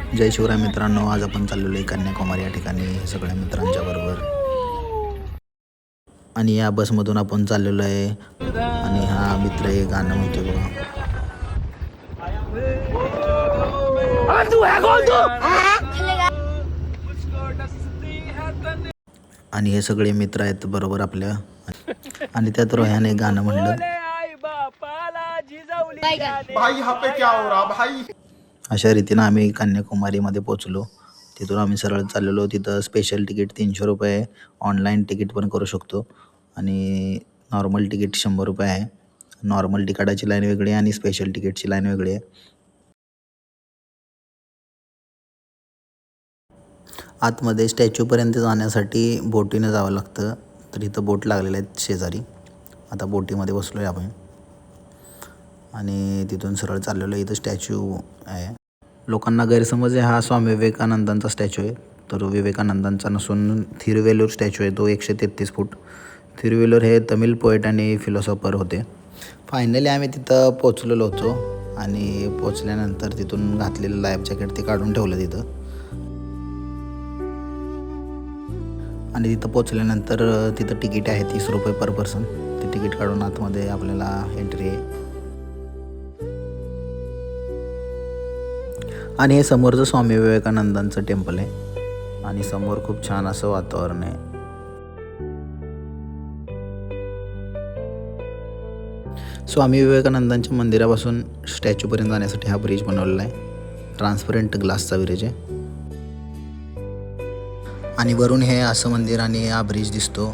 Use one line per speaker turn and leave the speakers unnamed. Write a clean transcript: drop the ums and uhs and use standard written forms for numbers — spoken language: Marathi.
जय शिवराय मित्रांनो, आज आपण चाललेलो आहे कन्याकुमारी या ठिकाणी सगळ्या मित्रांच्या बरोबर. आणि या बसमधून आपण चाललेलो आहे आणि हा मित्र हे गाणं म्हणतोय बघा. आणि हे सगळे मित्र आहेत बरोबर आपल्या. आणि त्यात रोह्याने गाणं म्हणलं.
भाई यहाँ पे क्या हो रहा भाई.
अशा रीतीनं आम्ही कन्याकुमारीमध्ये पोचलो. तिथून आम्ही सरळ चाललेलो. तिथं स्पेशल तिकीट 300 रुपये आहे. ऑनलाईन तिकीट पण करू शकतो आणि नॉर्मल तिकीट 100 रुपये आहे. नॉर्मल तिकिटाची लाईन वेगळी आहे आणि स्पेशल तिकीटची लाईन वेगळी आहे. आतमध्ये स्टॅच्यूपर्यंत जाण्यासाठी बोटीनं जावं लागतं. तर इथं बोट लागलेले आहेत शेजारी. आता बोटीमध्ये बसलो आहे आपण आणि तिथून सरळ चाललेलो. इथं स्टॅच्यू आहे. लोकांना गैरसमज आहे, हा स्वामी विवेकानंदांचा स्टॅच्यू आहे. तर विवेकानंदांचा नसून थिरुवेलूर स्टॅच्यू आहे. तो 133 फूट. थिरुवेलूर हे तमिळ पोएट आणि फिलॉसॉफर होते. फायनली आम्ही तिथं पोचलेलो होतो आणि पोचल्यानंतर तिथून घातलेलं लाईफ जॅकेट ते काढून ठेवलं तिथं. आणि तिथं पोचल्यानंतर तिथं तिकीट आहे 30 रुपये पर पर्सन. ते तिकीट काढून आतमध्ये आपल्याला एंट्री आहे. आणि हे समोरचं स्वामी विवेकानंदांचं टेम्पल आहे आणि समोर खूप छान असं वातावरण आहे. स्वामी विवेकानंदांच्या मंदिरापासून स्टॅच्यूपर्यंत जाण्यासाठी हा ब्रिज बनवलेला आहे. ट्रान्सपरंट ग्लासचा ब्रिज आहे आणि वरून हे असं मंदिर आणि हा ब्रिज दिसतो.